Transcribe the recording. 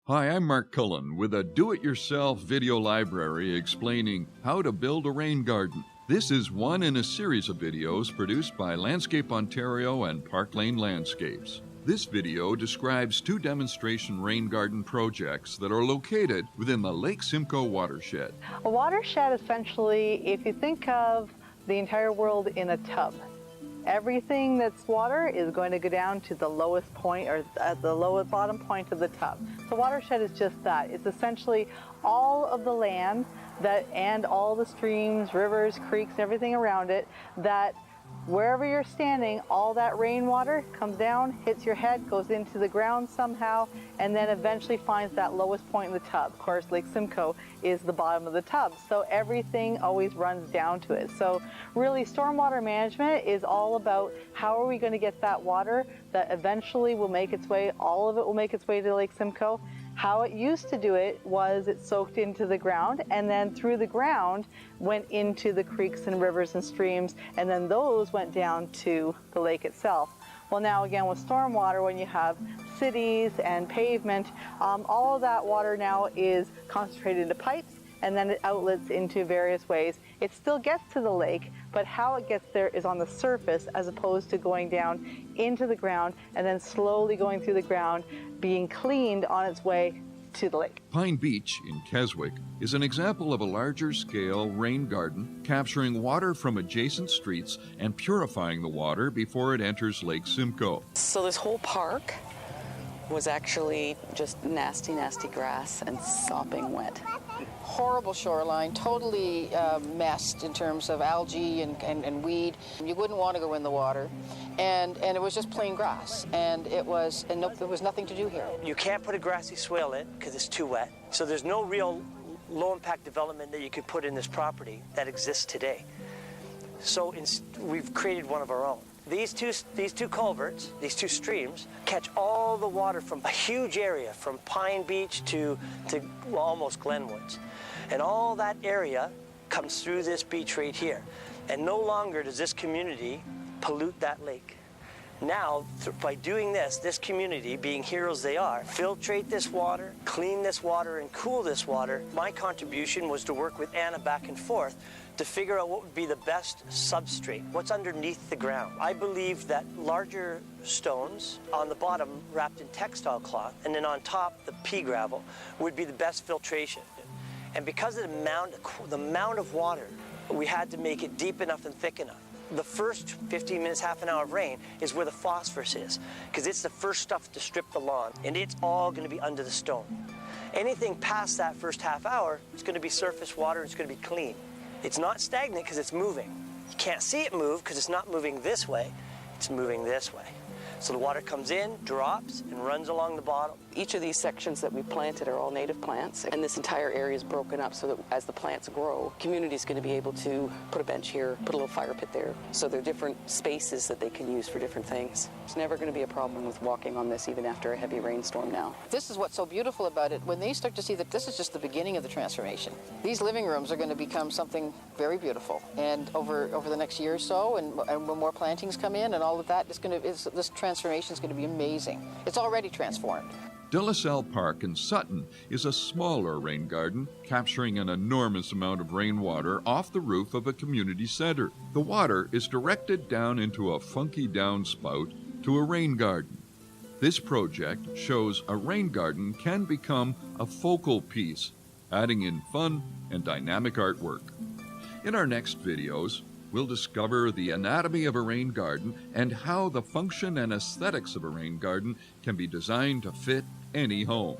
Hi, I'm Mark Cullen with a do-it-yourself video library explaining how to build a rain garden. This is one in a series of videos produced by Landscape Ontario and Park Lane Landscapes. This video describes two demonstration rain garden projects that are located within the Lake Simcoe watershed. A watershed, essentially, if you think of the entire world in a tub, everything that's water is going to go down to the lowest point, or at the lowest bottom point of the tub. So watershed is just that. It's essentially all of the land and all the streams, rivers, creeks, everything around it, that wherever you're standing, all that rainwater comes down, hits your head, goes into the ground somehow, and then eventually finds that lowest point in the tub. Of course, Lake Simcoe is the bottom of the tub, so everything always runs down to it. So really, stormwater management is all about how are we going to get that water that eventually will make its way, all of it will make its way to Lake Simcoe. How it used to do it was it soaked into the ground, and then through the ground went into the creeks and rivers and streams, and then those went down to the lake itself. Well, now again with stormwater, when you have cities and pavement, all of that water now is concentrated into pipes, and then it outlets into various ways. It still gets to the lake, but how it gets there is on the surface as opposed to going down into the ground and then slowly going through the ground, being cleaned on its way to the lake. Pine Beach in Keswick is an example of a larger scale rain garden capturing water from adjacent streets and purifying the water before it enters Lake Simcoe. So this whole park was actually just nasty, nasty grass and sopping wet. Horrible shoreline, totally messed in terms of algae and weed. You wouldn't want to go in the water, and it was just plain grass, and there was nothing to do here. You can't put a grassy swale in because it's too wet, so there's no real low-impact development that you could put in this property that exists today. So we've created one of our own. These two culverts, these two streams, catch all the water from a huge area, from Pine Beach to almost Glenwoods. And all that area comes through this beach right here. And no longer does this community pollute that lake. Now, by doing this community, being heroes they are, filtrate this water, clean this water, and cool this water. My contribution was to work with Anna back and forth to figure out what would be the best substrate, what's underneath the ground. I believe that larger stones on the bottom wrapped in textile cloth, and then on top the pea gravel, would be the best filtration. And because of the amount of water, we had to make it deep enough and thick enough. The first 15 minutes, half an hour of rain is where the phosphorus is, because it's the first stuff to strip the lawn, and it's all going to be under the stone. Anything past that first half hour, it's going to be surface water, and it's going to be clean. It's not stagnant because it's moving. You can't see it move because it's not moving this way, it's moving this way. So the water comes in, drops, and runs along the bottom. Each of these sections that we planted are all native plants, and this entire area is broken up so that as the plants grow, community is going to be able to put a bench here, put a little fire pit there. So there are different spaces that they can use for different things. It's never going to be a problem with walking on this even after a heavy rainstorm now. This is what's so beautiful about it, when they start to see that this is just the beginning of the transformation. These living rooms are going to become something very beautiful, and over the next year or so, and when more plantings come in and all of that, this transformation is going to be amazing. It's already transformed. De La Salle Park in Sutton is a smaller rain garden capturing an enormous amount of rainwater off the roof of a community center. The water is directed down into a funky downspout to a rain garden. This project shows a rain garden can become a focal piece, adding in fun and dynamic artwork. In our next videos, we'll discover the anatomy of a rain garden and how the function and aesthetics of a rain garden can be designed to fit any home.